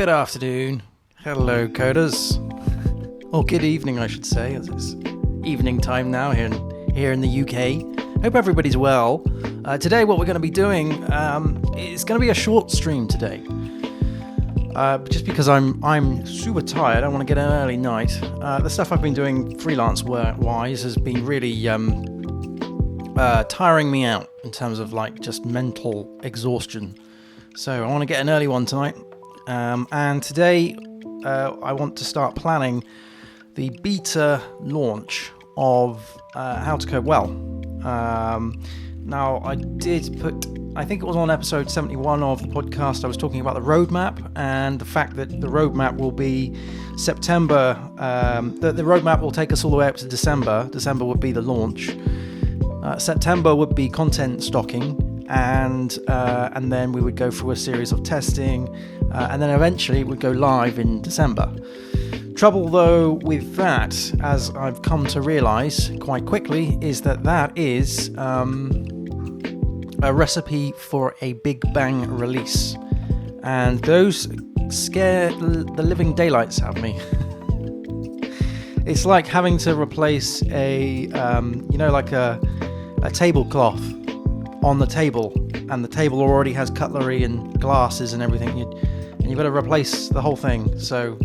Good afternoon. Hello, coders. Or good evening, I should say, as it's evening time now here in the UK. Hope everybody's well. Today, what we're going to be doing is going to be a short stream today. Just because I'm super tired, I want to get an early night. The stuff I've been doing freelance-wise has been really tiring me out in terms of like just mental exhaustion. So I want to get an early one tonight. And today I want to start planning the beta launch of How to Code Well. Now I think it was on episode 71 of the podcast, I was talking about the roadmap and the fact that the roadmap will be September. The roadmap will take us all the way up to December. December would be the launch. September would be content stocking. And then we would go through a series of testing, and then eventually it would go live in December. Trouble though with that, as I've come to realise quite quickly, is that is a recipe for a big bang release, and those scare the living daylights out of me. It's like having to replace a tablecloth on the table, and the table already has cutlery and glasses and everything, and you've got to replace the whole thing. So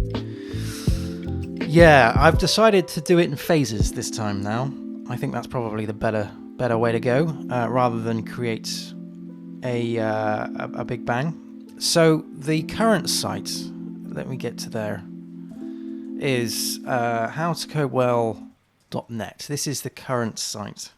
yeah, I've decided to do it in phases this time now. I think that's probably the better way to go, rather than create a big bang. So the current site, let me get to there, is howtocodewell.net. This is the current site.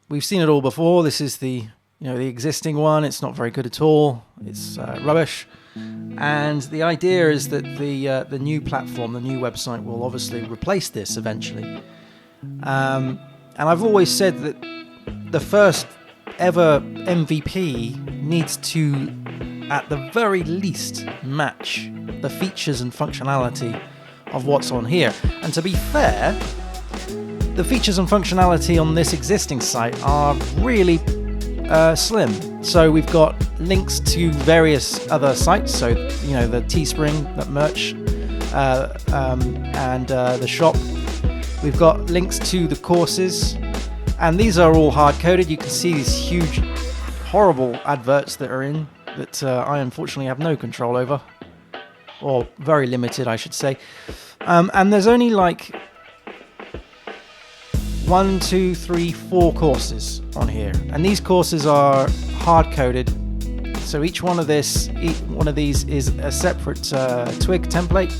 We've seen it all before. This is the existing one. It's not very good at all. It's rubbish. And the idea is that the new platform, the new website, will obviously replace this eventually. And I've always said that the first ever MVP needs to, at the very least, match the features and functionality of what's on here. And to be fair, the features and functionality on this existing site are really slim. So we've got links to various other sites. So, the Teespring, that merch, and the shop. We've got links to the courses. And these are all hard-coded. You can see these huge, horrible adverts that are in that I unfortunately have no control over. Or very limited, I should say. And there's only like 1, 2, 3, 4 courses on here, and these courses are hard-coded. So each one of these is a separate twig template,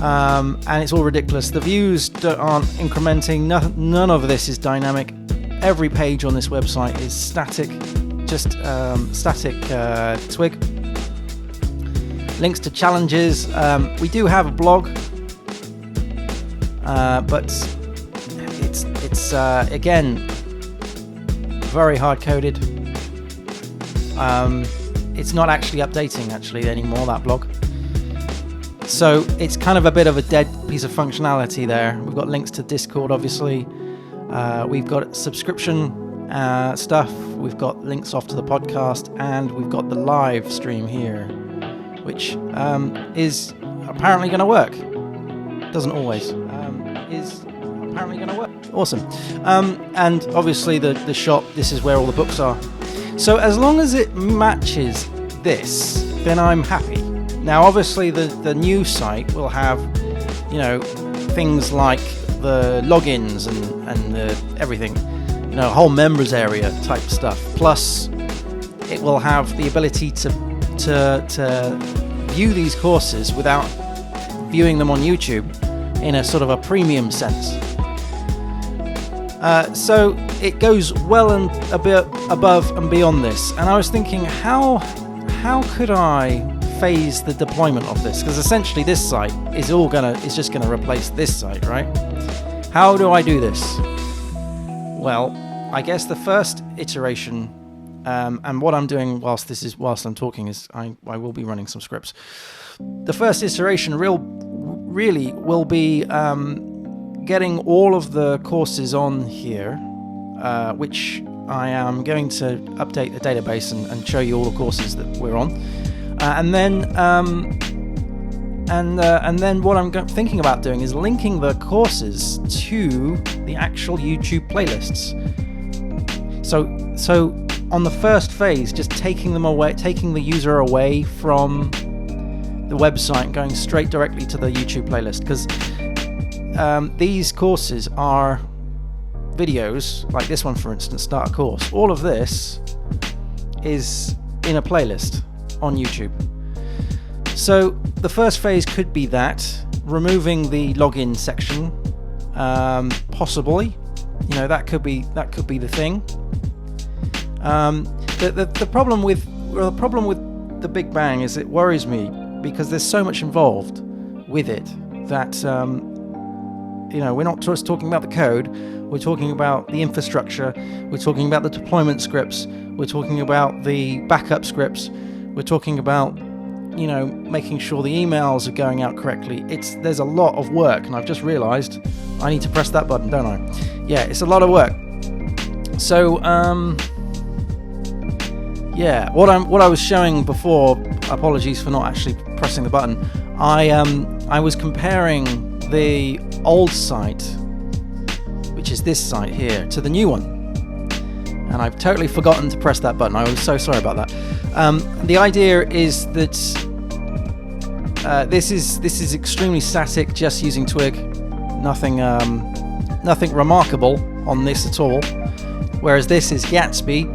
and it's all ridiculous. The views aren't incrementing. None of this is dynamic. Every page on this website is static, just static twig. Links to challenges. We do have a blog, but it's again very hard coded. It's not actually updating anymore, that blog. So it's kind of a bit of a dead piece of functionality there. We've got links to Discord, obviously. We've got subscription stuff. We've got links off to the podcast, and we've got the live stream here, which is apparently going to work. Doesn't always. Is apparently going to work. Awesome. And obviously the shop, this is where all the books are. So as long as it matches this, then I'm happy. Now obviously the new site will have, things like the logins and the everything, a whole members area type stuff. Plus it will have the ability to view these courses without viewing them on YouTube in a sort of a premium sense. So it goes well and a bit above and beyond this. And I was thinking, how could I phase the deployment of this? Because essentially this site is just gonna replace this site, right? How do I do this? Well, I guess the first iteration, and what I'm doing whilst I'm talking is I will be running some scripts. The first iteration really will be getting all of the courses on here, which I am going to update the database and show you all the courses that we're on, and then what I'm thinking about doing is linking the courses to the actual YouTube playlists. So on the first phase, just taking the user away from the website and going straight directly to the YouTube playlist, because these courses are videos, like this one for instance, Start a Course. All of this is in a playlist on YouTube. So the first phase could be that, removing the login section, possibly. That could be the thing. The problem with the Big Bang is it worries me, because there's so much involved with it that we're not just talking about the code, we're talking about the infrastructure, we're talking about the deployment scripts, we're talking about the backup scripts, we're talking about making sure the emails are going out correctly. There's a lot of work, and I've just realized I need to press that button, don't I? Yeah, it's a lot of work. So what I was showing before, apologies for not actually pressing the button, I was comparing the old site, which is this site here, to the new one, and I've totally forgotten to press that button. I was so sorry about that. The idea is that this is extremely static, just using Twig, nothing remarkable on this at all, whereas this is Gatsby.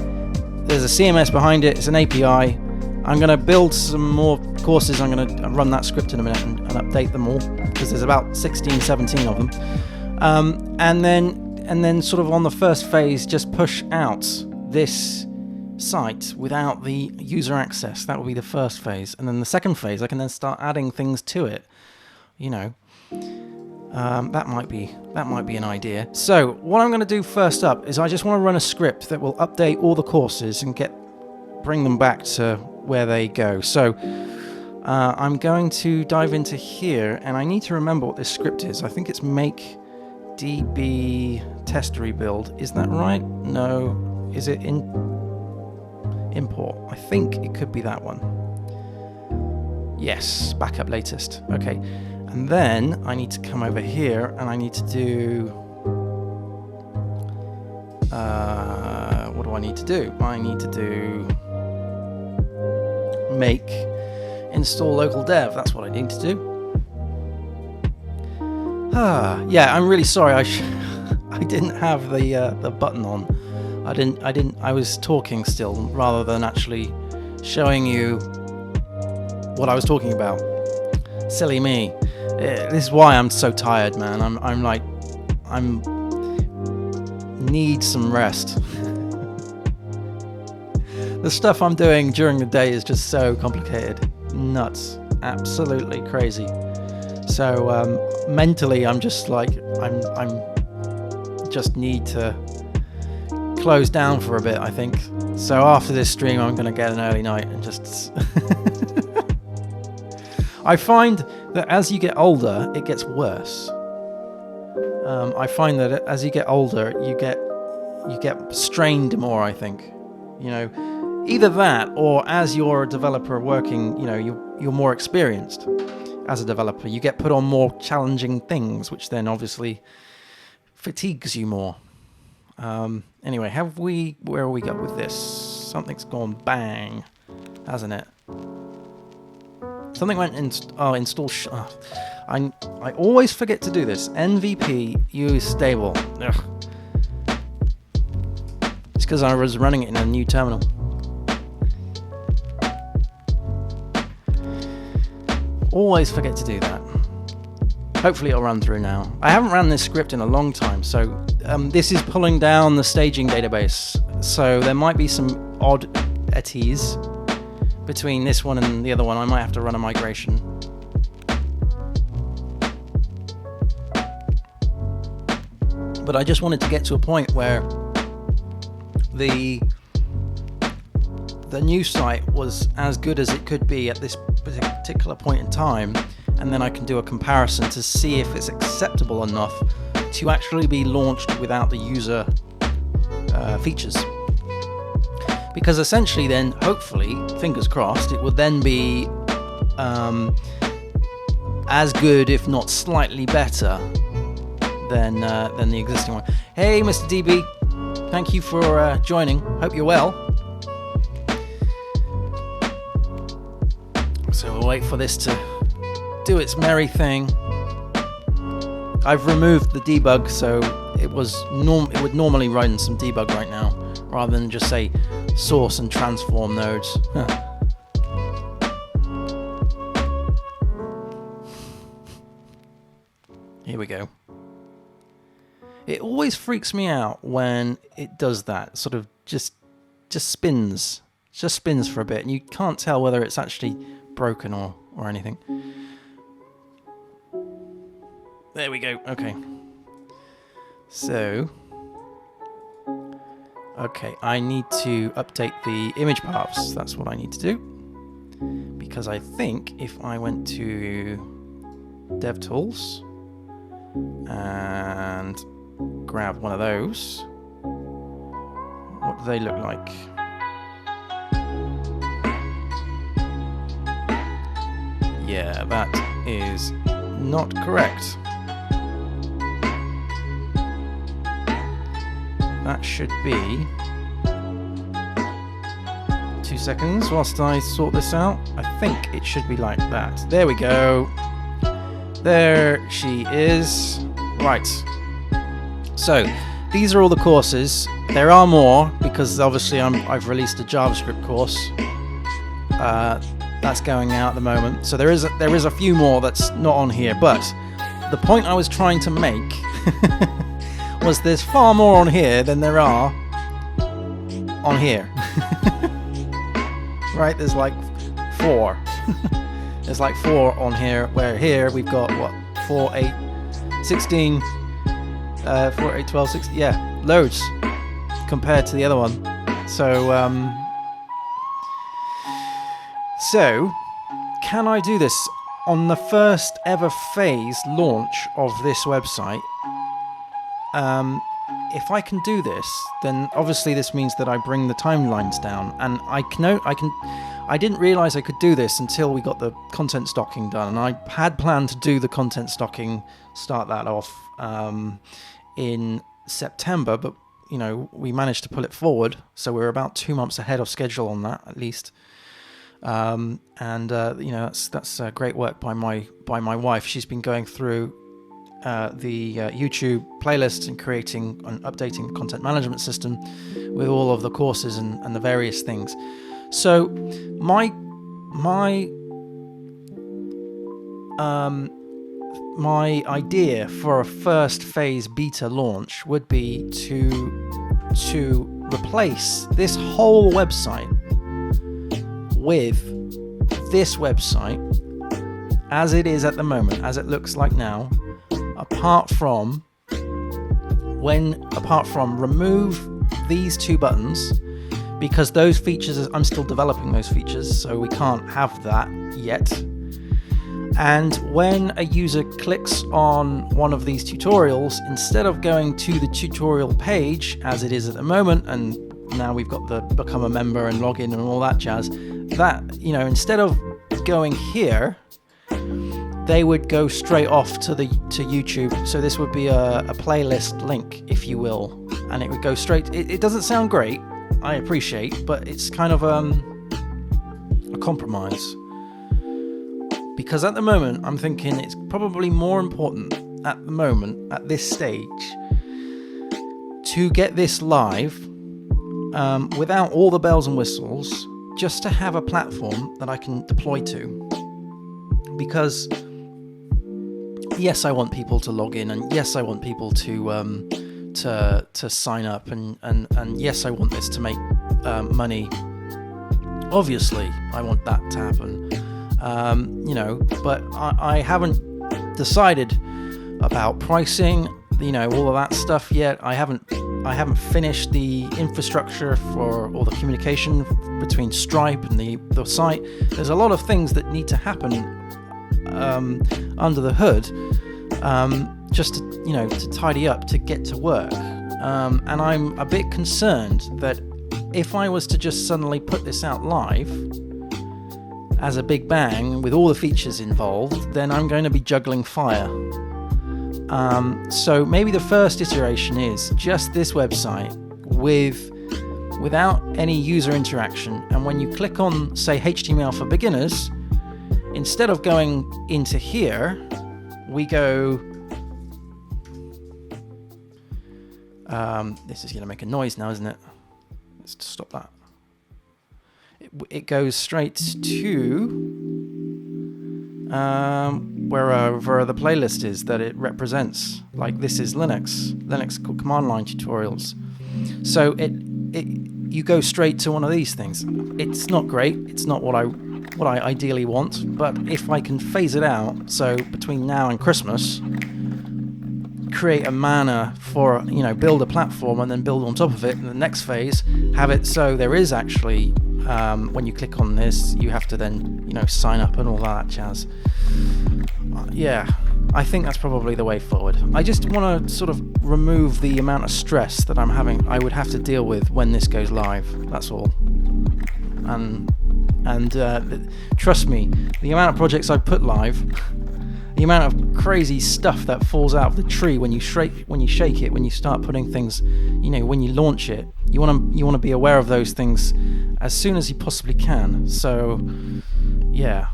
There's a CMS behind it, it's an API. I'm going to build some more courses. I'm going to run that script in a minute and update them all, because there's about 16, 17 of them. And then sort of on the first phase, just push out this site without the user access. That will be the first phase. And then the second phase, I can then start adding things to it. That might be an idea. So what I'm going to do first up is I just want to run a script that will update all the courses and bring them back to where they go. So I'm going to dive into here, and I need to remember what this script is. I think it's make db test rebuild. Is that right? No. Is it import? I think it could be that one. Yes, backup latest. Okay. And then I need to come over here and I need to do, what do I need to do? I need to do make install local dev. That's what I need to do. Yeah, I'm really sorry. I didn't have the button on. I was talking still rather than actually showing you what I was talking about. Silly me. This is why I'm so tired, man. I'm need some rest. The stuff I'm doing during the day is just so complicated. Nuts. Absolutely crazy. So mentally I'm just like I'm just need to close down for a bit, I think. So after this stream I'm gonna get an early night and just I find that as you get older, it gets worse. I find that as you get older, you get strained more, I think. Either that, or as you're a developer working, you're more experienced as a developer. You get put on more challenging things, which then obviously fatigues you more. Anyway, where are we got with this? Something's gone bang, hasn't it? Something went install. I always forget to do this. NVP use stable. Ugh. It's because I was running it in a new terminal. Always forget to do that. Hopefully it'll run through now. I haven't ran this script in a long time, so this is pulling down the staging database. So there might be some oddities between this one and the other one. I might have to run a migration. But I just wanted to get to a point where the new site was as good as it could be at this particular point in time, and then I can do a comparison to see if it's acceptable enough to actually be launched without the user features. because essentially then, hopefully, fingers crossed, it will then be as good, if not slightly better, than the existing one. Hey, Mr. DB, thank you for joining. Hope you're well. So we'll wait for this to do its merry thing. I've removed the debug, so it would normally run some debug right now, rather than just say source and transform nodes. Here we go. It always freaks me out when it does that. Sort of just spins. Just spins for a bit, and you can't tell whether it's actually broken or anything. There we go. Okay. So, okay, I need to update the image paths. That's what I need to do. Because I think if I went to DevTools and grab one of those, what do they look like? Yeah, that is not correct. That should be 2 seconds whilst I sort this out. I think it should be like that. There we go. There she is. Right. So these are all the courses. There are more because obviously I've released a JavaScript course. That's going out at the moment. So there is a few more that's not on here. But the point I was trying to make was there's far more on here than there are on here. Right? There's like 4. There's like 4 on here, where here we've got what? 4, 8, 16, 4, 8, 12, 16, yeah, loads compared to the other one. So can I do this on the first ever phase launch of this website? If I can do this, then obviously this means that I bring the timelines down, and I didn't realize I could do this until we got the content stocking done, and I had planned to do the content stocking, start that off in September, but we managed to pull it forward, so we're about 2 months ahead of schedule on that at least. That's great work by my wife. She's been going through the YouTube playlists and creating and updating the content management system with all of the courses and the various things. So my idea for a first phase beta launch would be to replace this whole website with this website as it is at the moment, as it looks like now, apart from remove these 2 buttons, because those features, I'm still developing those features, so we can't have that yet. And when a user clicks on one of these tutorials, instead of going to the tutorial page as it is at the moment, and now we've got the become a member and login and all that jazz, that, instead of going here, they would go straight off to YouTube. So this would be a playlist link, if you will, and it would go straight. It doesn't sound great, I appreciate, but it's kind of a compromise. Because at the moment, I'm thinking it's probably more important at the moment, at this stage, to get this live without all the bells and whistles, just to have a platform that I can deploy to. Because yes, I want people to log in, and yes, I want people to sign up, and yes, I want this to make money. Obviously, I want that to happen. But I haven't decided about pricing, all of that stuff yet. I haven't finished the infrastructure for all the communication between Stripe and the site. There's a lot of things that need to happen under the hood, just to tidy up, to get to work. And I'm a bit concerned that if I was to just suddenly put this out live as a big bang with all the features involved, then I'm going to be juggling fire. So maybe the first iteration is just this website without any user interaction, and when you click on, say, HTML for beginners, instead of going into here, we go... this is going to make a noise now, isn't it? Let's stop that. It goes straight to wherever the playlist is that it represents. Like this is Linux command line tutorials. So you go straight to one of these things. It's not great. It's not what I ideally want. But if I can phase it out, so between now and Christmas, create a manner for, build a platform and then build on top of it, and the next phase have it so there is actually, when you click on this, you have to then, sign up and all that jazz. Yeah, I think that's probably the way forward. I just want to sort of remove the amount of stress that I would have to deal with when this goes live. That's all. And trust me, the amount of projects I put live, the amount of crazy stuff that falls out of the tree when you shake it, when you start putting things, when you launch it, you want to be aware of those things as soon as you possibly can. So, yeah.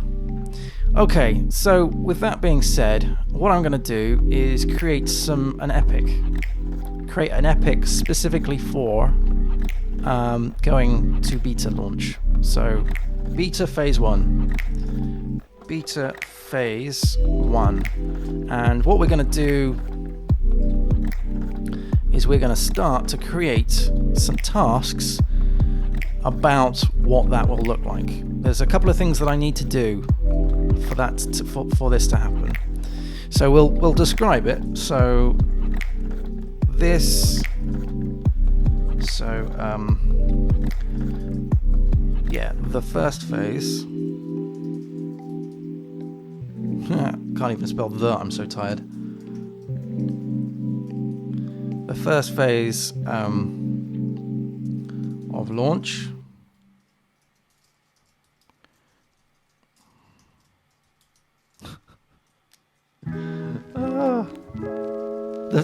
Okay, so with that being said, what I'm going to do is create an epic specifically for going to beta launch. So, beta phase 1. Beta phase 1. And what we're going to do is we're going to start to create some tasks about what that will look like. There's a couple of things that I need to do for this to happen. So we'll describe it. So this. So yeah, the first phase. Can't even spell the. I'm so tired. The first phase of launch.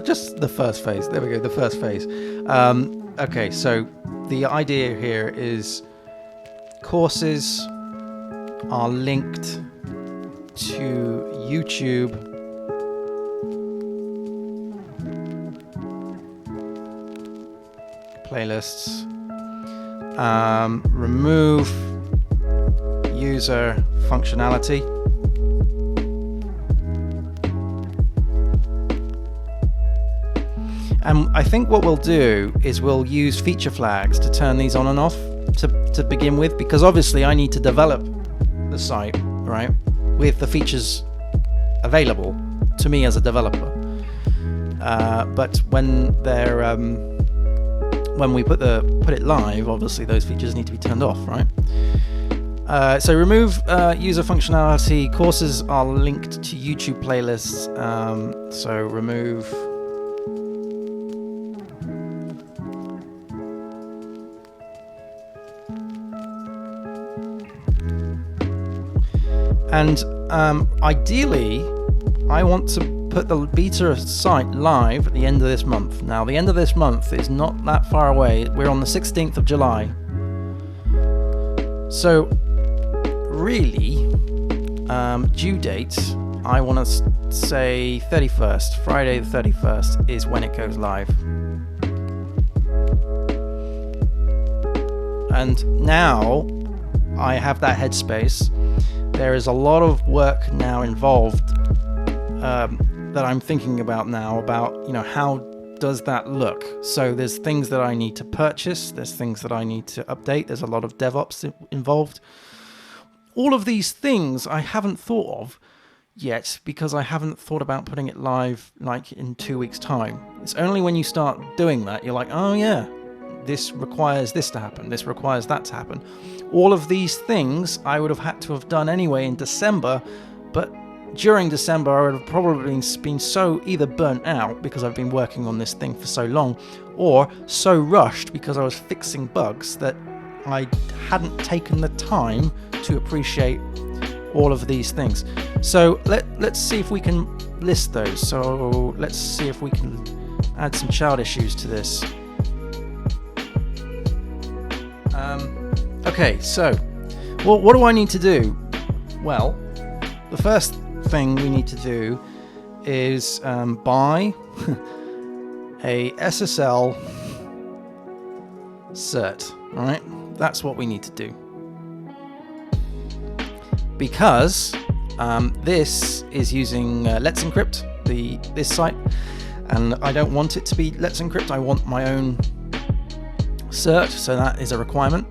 Just the first phase. There we go. The first phase. Okay, so the idea here is courses are linked to YouTube playlists. Remove user functionality. And I think what we'll do is we'll use feature flags to turn these on and off to begin with, because obviously I need to develop the site, right, with the features available to me as a developer. But when we put it live, obviously those features need to be turned off, right? So remove user functionality. Courses are linked to YouTube playlists. So remove. And ideally, I want to put the beta site live at the end of this month. Now, the end of this month is not that far away. We're on the 16th of July. So, really, due date, I want to say 31st. Friday the 31st is when it goes live. And now, I have that headspace. There is a lot of work now involved that I'm thinking about now about, how does that look? So there's things that I need to purchase, there's things that I need to update, there's a lot of DevOps involved. All of these things I haven't thought of yet because I haven't thought about putting it live like in 2 weeks' time. It's only when you start doing that, you're like, oh yeah, this requires this to happen, this requires that to happen. All of these things I would have had to have done anyway in December, but during December, I would have probably been so either burnt out because I've been working on this thing for so long, or so rushed because I was fixing bugs that I hadn't taken the time to appreciate all of these things. So let's see if we can list those. So let's see if we can add some child issues to this. Okay, so what do I need to do? Well, the first thing we need to do is buy a SSL cert. All right, that's what we need to do, because this is using Let's Encrypt, this site, and I don't want it to be Let's Encrypt. I want my own cert, so that is a requirement.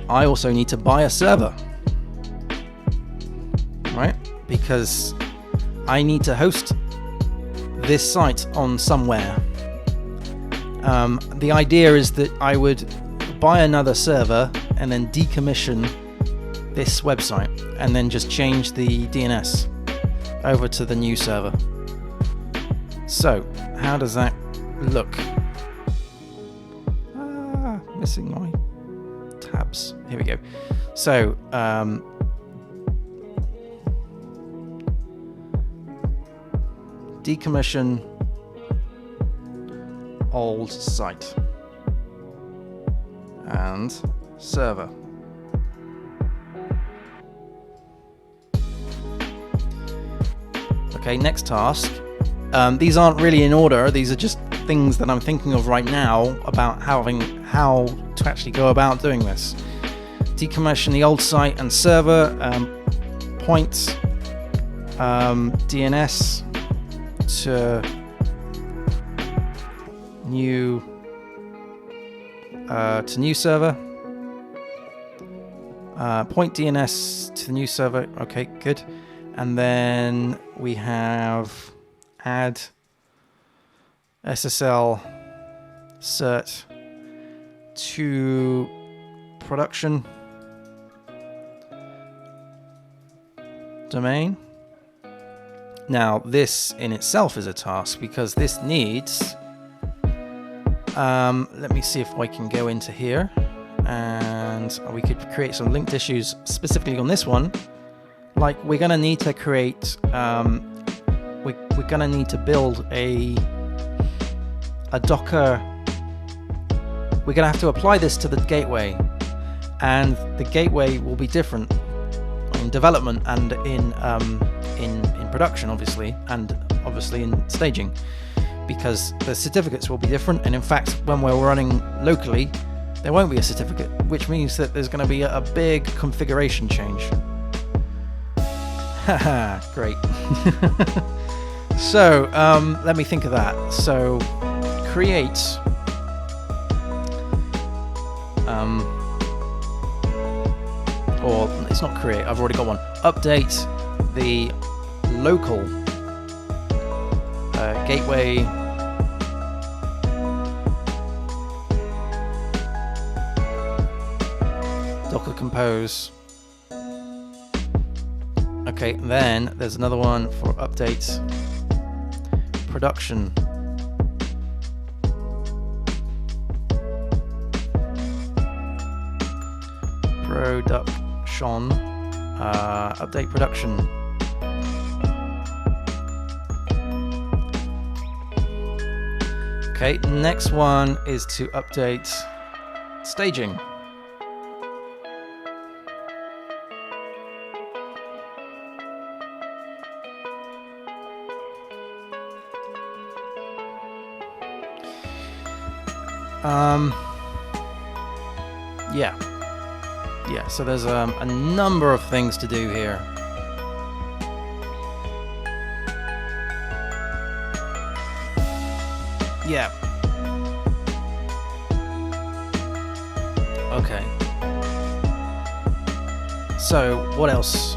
I also need to buy a server, right? Because I need to host this site on somewhere. The idea is that I would buy another server and then decommission this website and then just change the DNS over to the new server. So, how does that look? Missing my tabs. Here we go. So, decommission old site and server. Okay, next task. These aren't really in order. These are just things that I'm thinking of right now about how to actually go about doing this. Decommission the old site and server. Point DNS to new server. Point DNS to the new server. Okay, good. And then we have add SSL cert to production domain. Now this in itself is a task because this needs let me see if I can go into here and we could create some linked issues specifically on this one. Like we're gonna need to create we're gonna need to build a Docker. We're gonna have to apply this to the gateway, and the gateway will be different in development and in production, obviously, and obviously in staging, because the certificates will be different. And in fact, when we're running locally, there won't be a certificate, which means that there's going to be a big configuration change. Haha, great. So let me think of that. So create or it's not create, I've already got one. Update the local gateway Docker Compose. Okay, then there's another one for update production. Update production. Okay, next one is to update staging. Yeah, so there's a number of things to do here. Yeah. Okay. So, what else?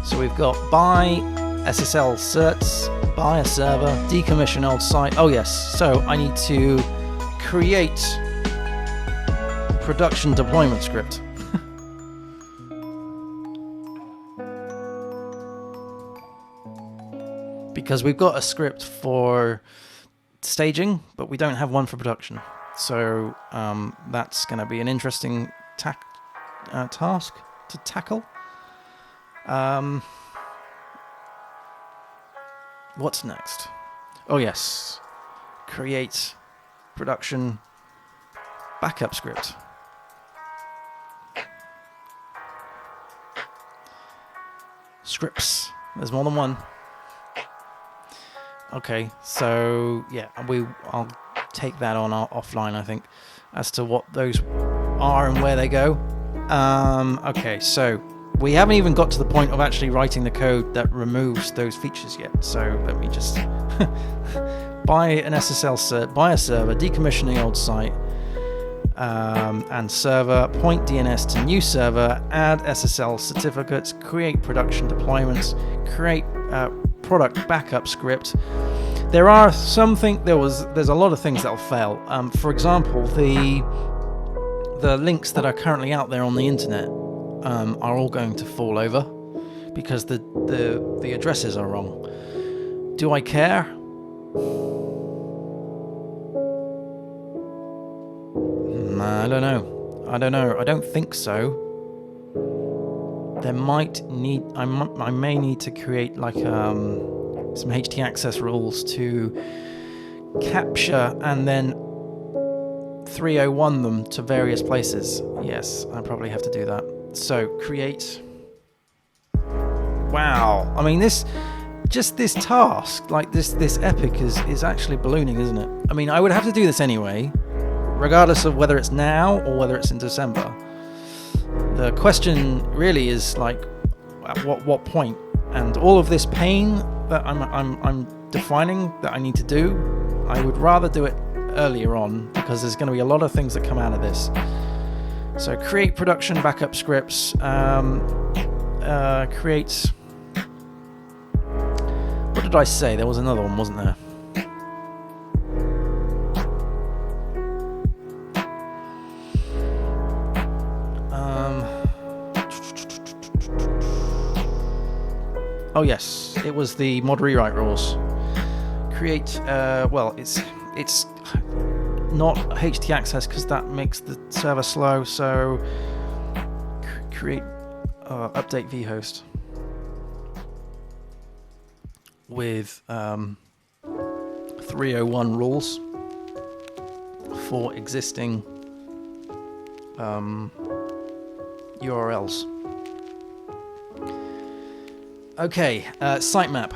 So we've got buy SSL certs, buy a server, decommission old site. Oh yes, so I need to create production deployment script. Because we've got a script for staging, but we don't have one for production. So that's going to be an interesting task to tackle. What's next? Oh yes, create production backup script. Scripts. There's more than one. Okay, so yeah, I'll take that on offline, I think, as to what those are and where they go. Okay, so we haven't even got to the point of actually writing the code that removes those features yet. So let me just buy an SSL buy a server, decommission the old site, and server, point DNS to new server, add SSL certificates, create production deployments, create product backup script. There's a lot of things that'll fail. For example, the links that are currently out there on the internet are all going to fall over because the addresses are wrong. Do I care? I don't know. I don't think so. I may need to create like some HT-access rules to capture and then 301 them to various places. Yes, I probably have to do that. So create. Wow. I mean, this task, like this epic is actually ballooning, isn't it? I mean, I would have to do this anyway, regardless of whether it's now or whether it's in December. The question really is like, at what point? And all of this pain that I'm defining that I need to do, I would rather do it earlier on because there's going to be a lot of things that come out of this. So create production backup scripts, create. What did I say? There was another one, wasn't there? Oh yes, it was the mod rewrite rules. Create. Well, it's not HT-access because that makes the server slow. So create update vhost with 301 rules for existing URLs. Okay, sitemap.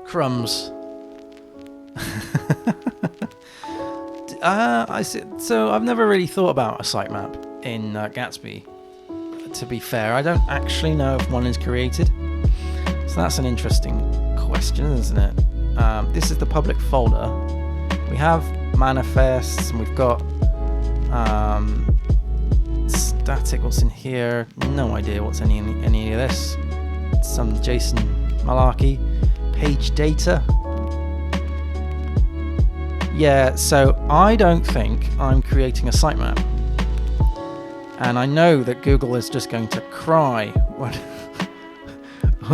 Crumbs. I see. So I've never really thought about a sitemap in Gatsby. To be fair, I don't actually know if one is created. So that's an interesting question, isn't it? This is the public folder. We have manifests, and we've got static. What's in here? No idea what's any of this. Some JSON malarkey. Page data. Yeah, so I don't think I'm creating a sitemap. And I know that Google is just going to cry when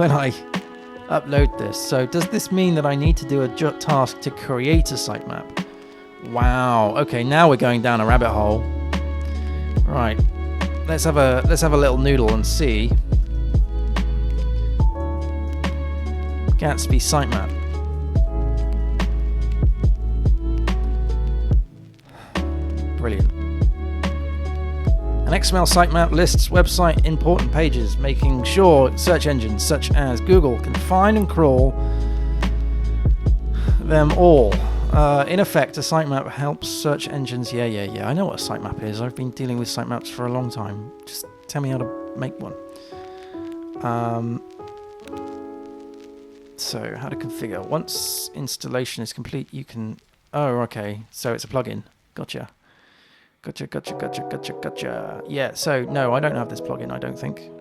I upload this. So does this mean that I need to do a task to create a sitemap? Wow. Okay, now we're going down a rabbit hole. Right. Let's have a little noodle and see. Gatsby sitemap. Brilliant. An XML sitemap lists website important pages, making sure search engines such as Google can find and crawl them all. In effect, a sitemap helps search engines. Yeah. I know what a sitemap is. I've been dealing with sitemaps for a long time. Just tell me how to make one. So, how to configure. Once installation is complete, you can... Oh, okay. So it's a plugin. Gotcha. Yeah, so, no, I don't have this plugin, I don't think.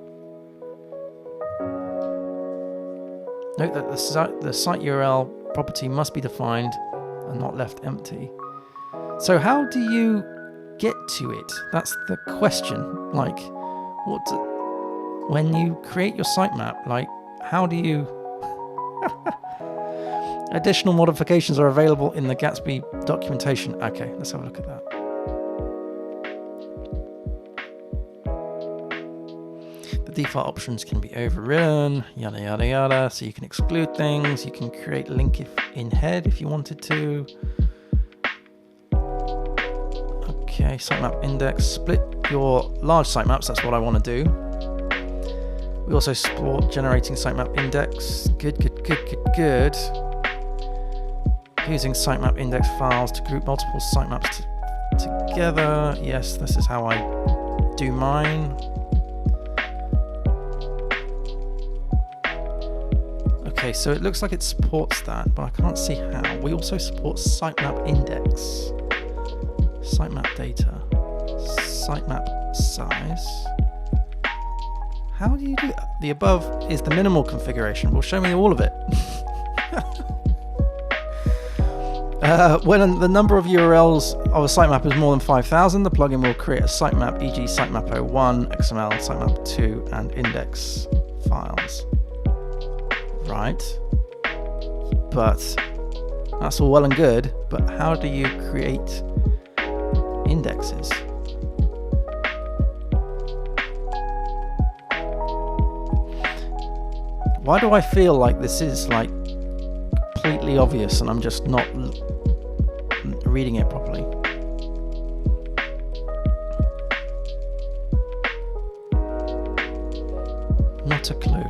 Note that the site URL property must be defined and not left empty. So how do you get to it? That's the question. Like, when you create your sitemap, like, how do you... Additional modifications are available in the Gatsby documentation. Okay, let's have a look at that. The default options can be overridden, yada yada yada. So you can exclude things. You can create link in head if you wanted to. Okay, sitemap index. Split your large sitemaps. That's what I want to do. We also support generating sitemap index. Good. Using sitemap index files to group multiple sitemaps together. Yes, this is how I do mine. Okay, so it looks like it supports that, but I can't see how. We also support sitemap index, sitemap data, sitemap size. How do you do that? The above is the minimal configuration. Will show me all of it. When the number of URLs of a sitemap is more than 5,000, the plugin will create a sitemap, e.g. sitemap01, XML, sitemap2, and index files. Right. But that's all well and good, but how do you create indexes? Why do I feel like this is like completely obvious and I'm just not reading it properly? Not a clue.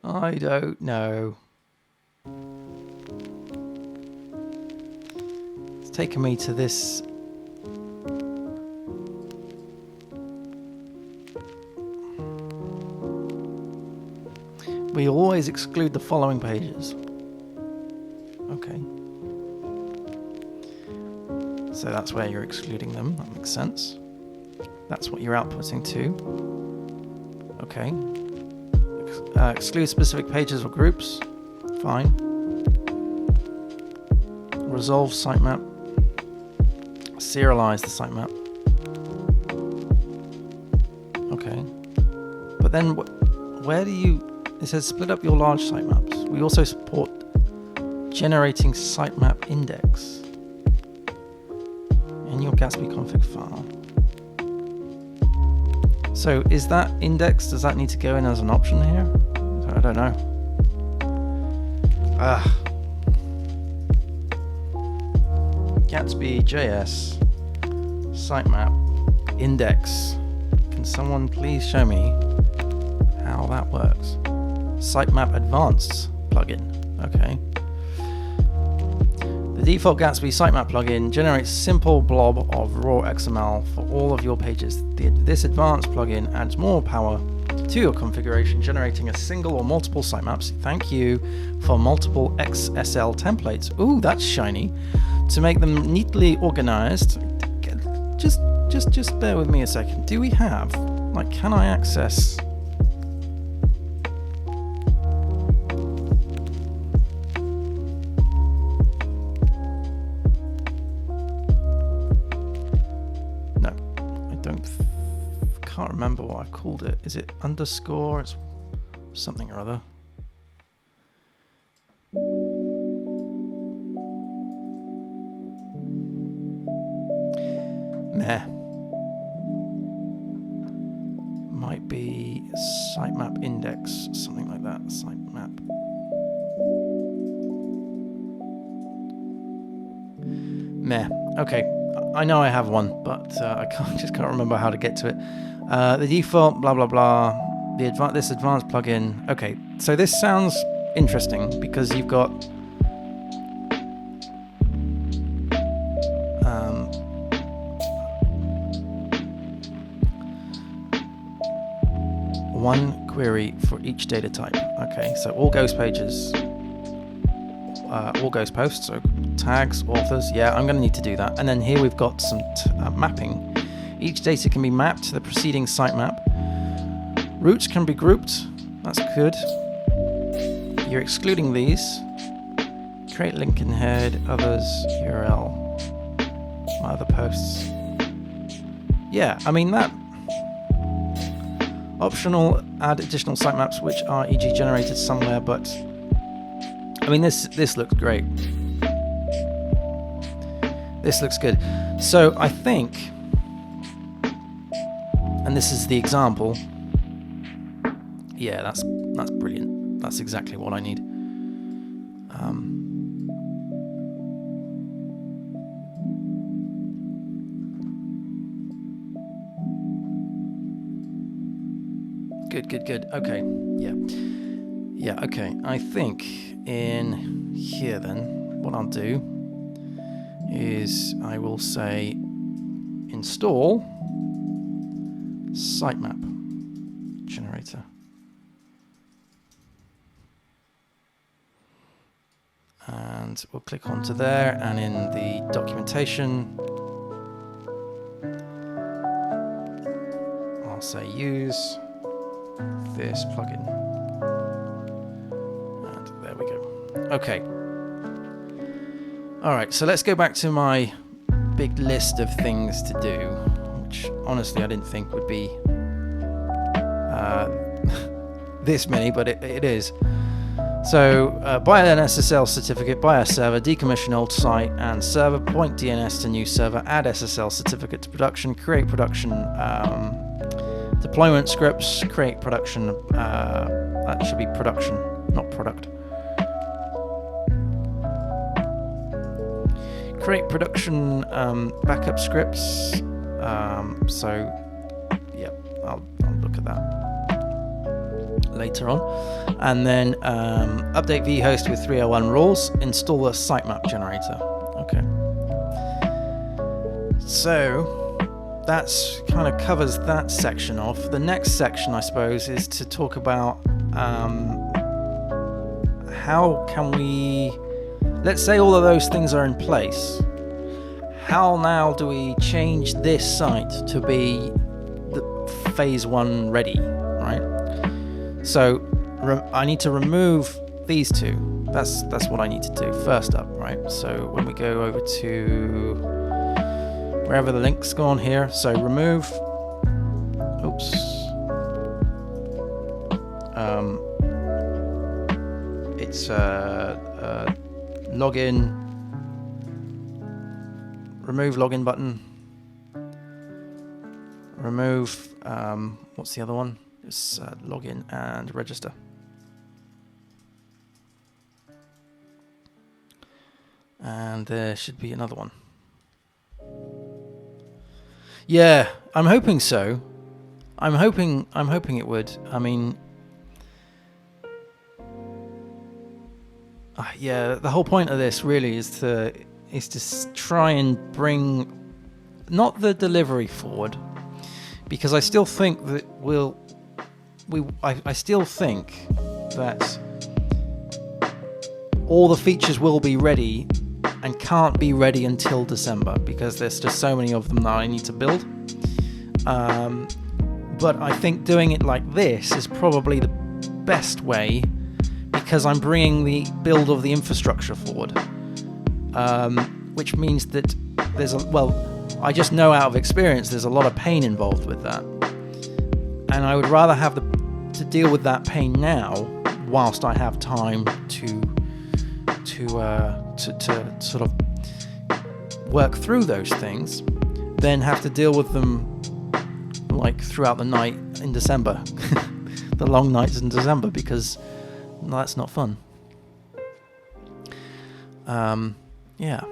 I don't know. It's taken me to this. We always exclude the following pages. Okay. So that's where you're excluding them. That makes sense. That's what you're outputting to. Okay. Exclude specific pages or groups. Fine. Resolve sitemap. Serialize the sitemap. Okay. But then where do you... It says split up your large sitemaps. We also support generating sitemap index in your Gatsby config file. So is that index, does that need to go in as an option here? I don't know. Gatsby JS sitemap index. Can someone please show me how that works? Sitemap advanced plugin. Okay. The default Gatsby sitemap plugin generates a simple blob of raw XML for all of your pages. This advanced plugin adds more power to your configuration, generating a single or multiple sitemaps. Thank you for multiple XSL templates. Ooh, that's shiny. To make them neatly organized. Just bear with me a second. Do we have, like, can I access? Can't remember what I've called it. Is it underscore? It's something or other. Meh. Might be sitemap index, something like that. Sitemap. Meh. Okay. I know I have one, but I just can't remember how to get to it. The default, blah blah blah. This advanced plugin. Okay, so this sounds interesting because you've got one query for each data type. Okay, so all ghost pages, all ghost posts, so tags, authors. Yeah, I'm going to need to do that. And then here we've got some mapping. Each data can be mapped to the preceding sitemap. Routes can be grouped. That's good. You're excluding these. Create link in head, others, URL, my other posts. Yeah, I mean that. Optional, add additional sitemaps which are e.g. generated somewhere, but I mean this looks great. This looks good. So I think, and this is the example. Yeah, that's brilliant. That's exactly what I need. Good. Okay. Yeah. Okay. I think in here then, what I'll do is I will say install sitemap generator. And we'll click onto there, and in the documentation, I'll say use this plugin. And there we go. Okay. All right, so let's go back to my big list of things to do, which honestly I didn't think would be this many, but it is. So buy an SSL certificate, buy a server, decommission old site and server, point DNS to new server, add SSL certificate to production, create production deployment scripts, create production, that should be production, not product. Create production backup scripts, so yeah, I'll look at that later on. And then update vhost with 301 rules, install the sitemap generator. Okay. So that's kind of covers that section off. The next section, I suppose, is to talk about how can we, let's say all of those things are in place. How now do we change this site to be the phase 1 ready, right? So I need to remove these two. That's what I need to do first up, right? So when we go over to wherever the link's gone here, so remove, oops, it's login, remove login button, remove, what's the other one? It's login and register. And there should be another one. Yeah, I'm hoping so. I'm hoping it would. I mean, yeah, the whole point of this really is to try and bring not the delivery forward, because I still think that I still think that all the features will be ready and can't be ready until December, because there's just so many of them that I need to build. But I think doing it like this is probably the best way, because I'm bringing the build of the infrastructure forward, which means that I just know out of experience there's a lot of pain involved with that, and I would rather have to deal with that pain now, whilst I have time to sort of work through those things, than have to deal with them like throughout the night in December, the long nights in December, because that's not fun. Yeah.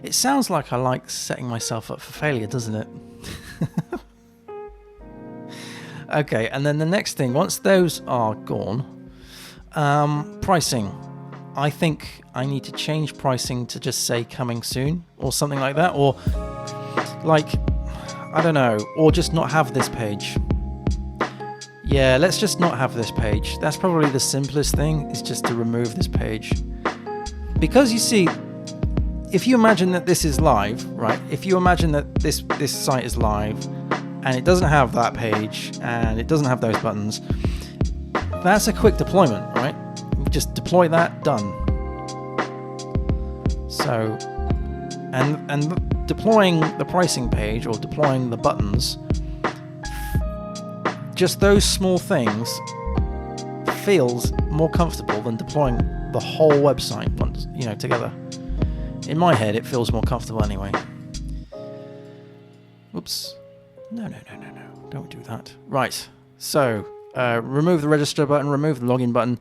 It sounds like I like setting myself up for failure, doesn't it? Okay, and then the next thing, once those are gone, pricing. I think I need to change pricing to just say coming soon or something like that, or like, I don't know, or just not have this page. Yeah, let's just not have this page. That's probably the simplest thing, is just to remove this page. Because you see, if you imagine that this is live, right? If you imagine that this site is live and it doesn't have that page and it doesn't have those buttons, that's a quick deployment, right? Just deploy that, done. So, and deploying the pricing page or deploying the buttons, just those small things feels more comfortable than deploying the whole website once, together. In my head, it feels more comfortable anyway. Oops. No. Don't do that. Right. So, remove the register button, remove the login button.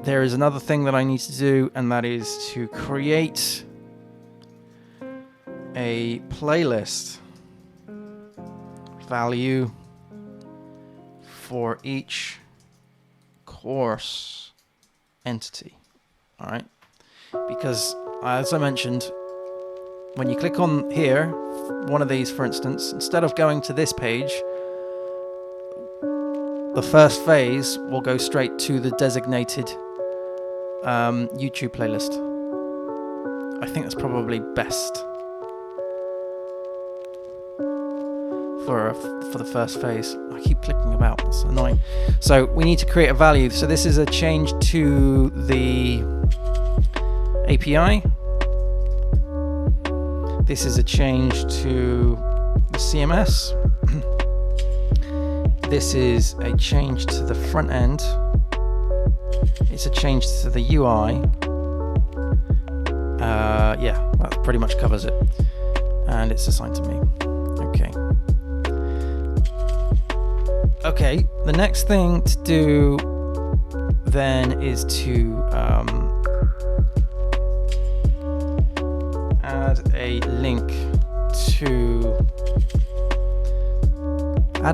There is another thing that I need to do, and that is to create a playlist value for each course entity. All right, because as I mentioned, when you click on here, one of these for instance, instead of going to this page, the first phase will go straight to the designated YouTube playlist. I think that's probably best for the first phase. I keep clicking about, it's annoying. So we need to create a value. So this is a change to the API. This is a change to the CMS. This is a change to the front end. It's a change to the UI. Yeah, that pretty much covers it. And it's assigned to me. Okay. Okay, the next thing to do then is to add a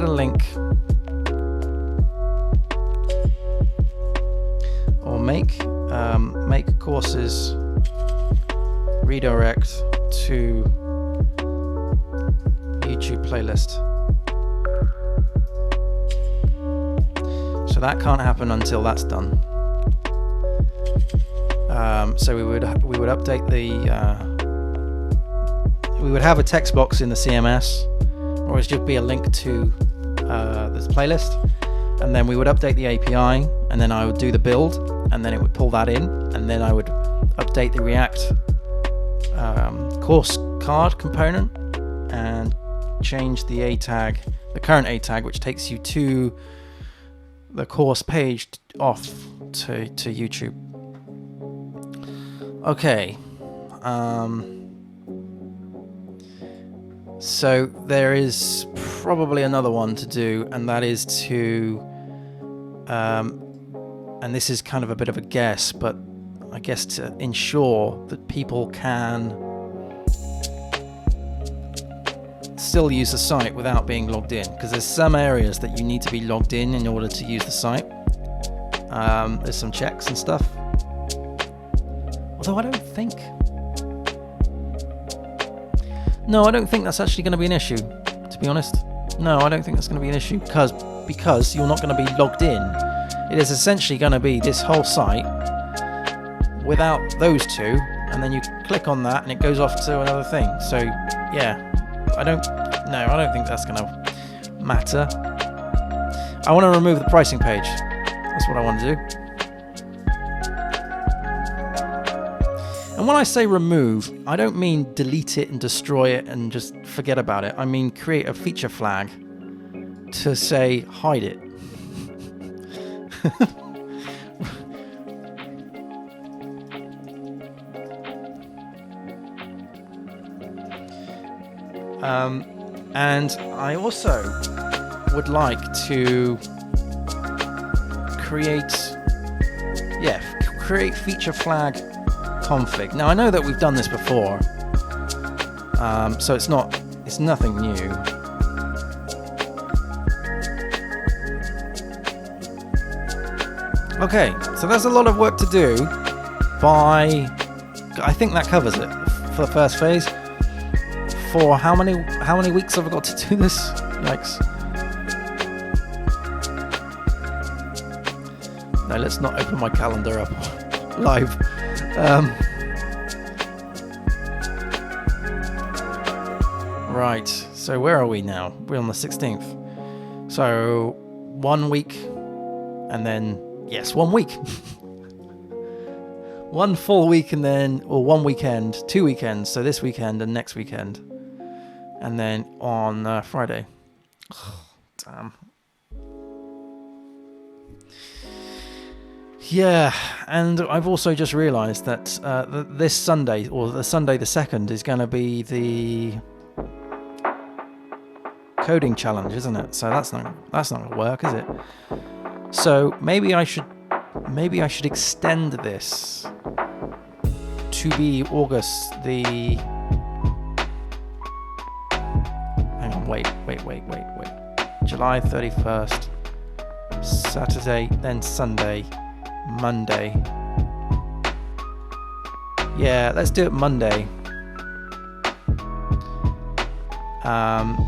link or make courses redirect to YouTube playlist. So that can't happen until that's done. So we would update we would have a text box in the CMS, or it should be a link to this playlist, and then we would update the API, and then I would do the build, and then it would pull that in, and then I would update the React course card component and change the A tag, the current A tag, which takes you to the course page off to YouTube. Okay. So there is probably another one to do, and that is to, and this is kind of a bit of a guess, but I guess to ensure that people can still use the site without being logged in, because there's some areas that you need to be logged in order to use the site. There's some checks and stuff. Although I don't think that's actually going to be an issue, to be honest. No, I don't think that's going to be an issue because you're not going to be logged in. It is essentially going to be this whole site without those two, and then you click on that and it goes off to another thing. So yeah, I don't think that's going to matter. I want to remove the pricing page. That's what I want to do. And when I say remove, I don't mean delete it and destroy it and just forget about it. I mean create a feature flag to say hide it. And I also would like to create feature flag config. Now I know that we've done this before, so it's nothing new. Okay, so there's a lot of work to do. I think that covers it for the first phase. For how many weeks have I got to do this? Yikes. No, let's not open my calendar up live. Right, so where are we now? We're on the 16th. So 1 week, and then, yes, 1 week. 1 full week, and then, or 1 weekend, 2 weekends, so this weekend and next weekend. And then on Friday. Oh, damn. Yeah, and I've also just realised that this Sunday, or the Sunday the 2nd, is going to be the coding challenge, isn't it? So that's not going to work, is it? So maybe I should extend this to be August the. Hang on, wait. July 31st, Saturday, then Sunday, Monday. Yeah, let's do it Monday.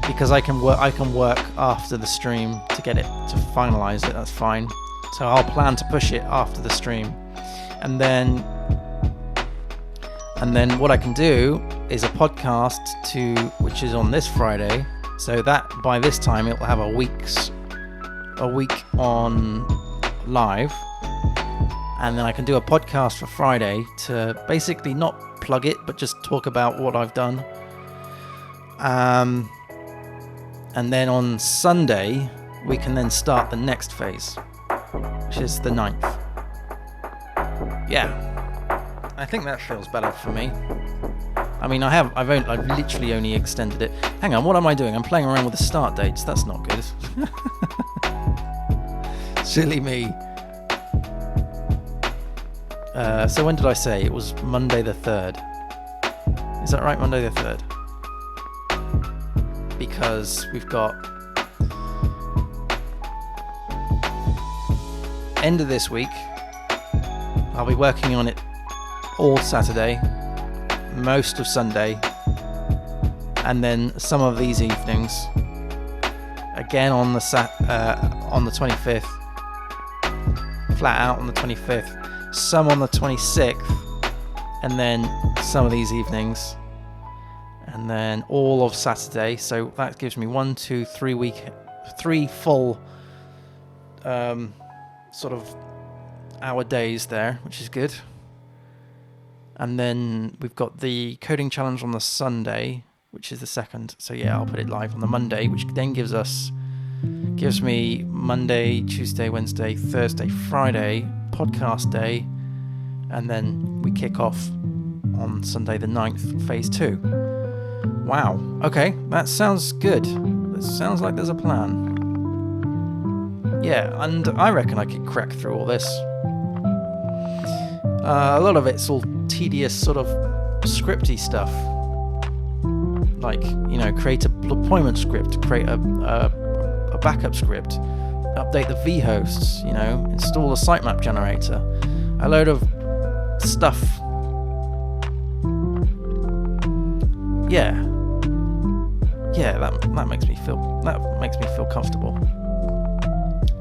Because I can work after the stream to get it, to finalize it. That's fine. So I'll plan to push it after the stream, and then what I can do is a podcast which is on this Friday. So that by this time it will have a week on live, and then I can do a podcast for Friday to basically not plug it, but just talk about what I've done. And then on Sunday we can then start the next phase, which is the 9th. Yeah, I think that feels better for me. I mean, I've literally only extended it. Hang on, what am I doing? I'm playing around with the start dates. That's not good. Silly me. So when did I say it was Monday the 3rd? Is that right? Monday the 3rd. Because we've got end of this week. I'll be working on it all Saturday, most of Sunday, and then some of these evenings. Again on the 25th, flat out on the 25th. Some on the 26th, and then some of these evenings. And then all of Saturday, so that gives me 1, 2, 3 full sort of hour days there, which is good. And then we've got the coding challenge on the Sunday, which is the 2nd. So yeah, I'll put it live on the Monday, which then gives me Monday, Tuesday, Wednesday, Thursday, Friday, podcast day, and then we kick off on Sunday the 9th, phase 2. Wow, okay, that sounds good. It sounds like there's a plan. Yeah, and I reckon I could crack through all this. A lot of it's all tedious sort of scripty stuff. Like, you know, create a deployment script, create a backup script, update the vhosts, you know, install a sitemap generator. A load of stuff. Yeah, that makes me feel comfortable.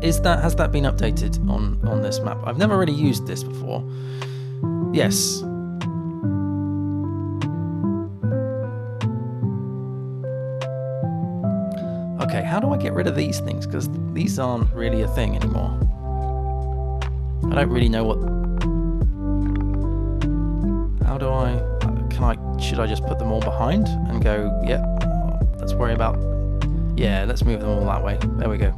Has that been updated on this map? I've never really used this before. Yes. Okay, how do I get rid of these things? Because these aren't really a thing anymore. I don't really know what. How do I? Should I just put them all behind and go? Yep. Let's worry about. Yeah, let's move them all that way. There we go.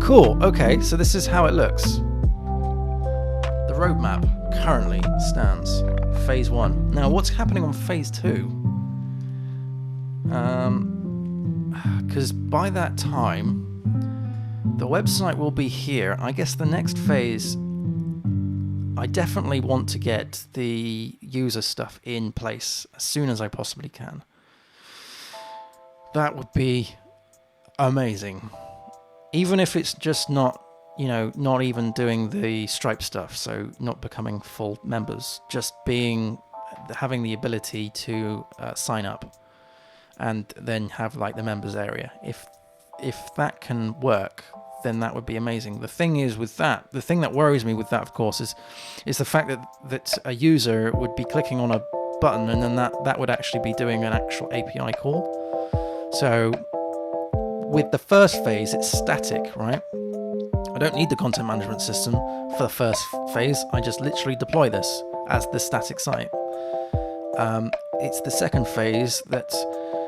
Cool. Okay, so this is how it looks. The roadmap currently stands. Phase 1. Now, what's happening on Phase 2? Because by that time, the website will be here. I guess the next phase, I definitely want to get the user stuff in place as soon as I possibly can. That would be amazing. Even if it's just not even doing the Stripe stuff, so not becoming full members, just having the ability to sign up and then have like the members area. if that can work, then that would be amazing. The thing is with that, the thing that worries me with that, of course, is the fact that a user would be clicking on a button and then that would actually be doing an actual API call. So with the first phase, it's static, right? I don't need the content management system for the first phase. I just literally deploy this as the static site. It's the second phase that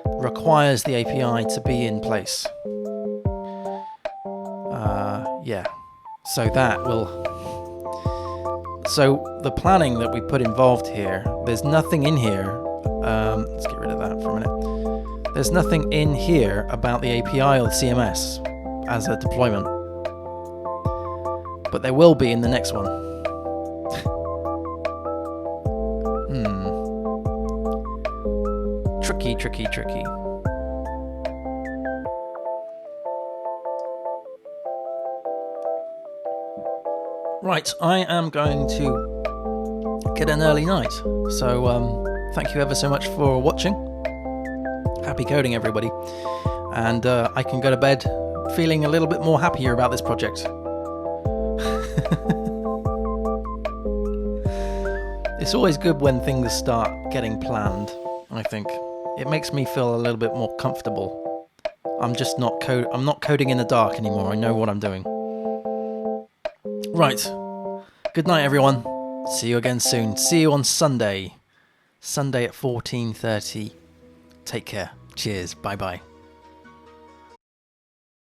requires the API to be in place. Yeah, so that will... So the planning that we put involved here, there's nothing in here. Let's get rid of that for a minute. There's nothing in here about the API or the CMS as a deployment. But there will be in the next one. Tricky. Right, I am going to get an early night. So thank you ever so much for watching. Happy coding, everybody. And I can go to bed feeling a little bit more happier about this project. It's always good when things start getting planned, I think. It makes me feel a little bit more comfortable. I'm just not coding in the dark anymore. I know what I'm doing. Right. Good night, everyone. See you again soon. See you on Sunday. Sunday at 14:30. Take care. Cheers. Bye-bye.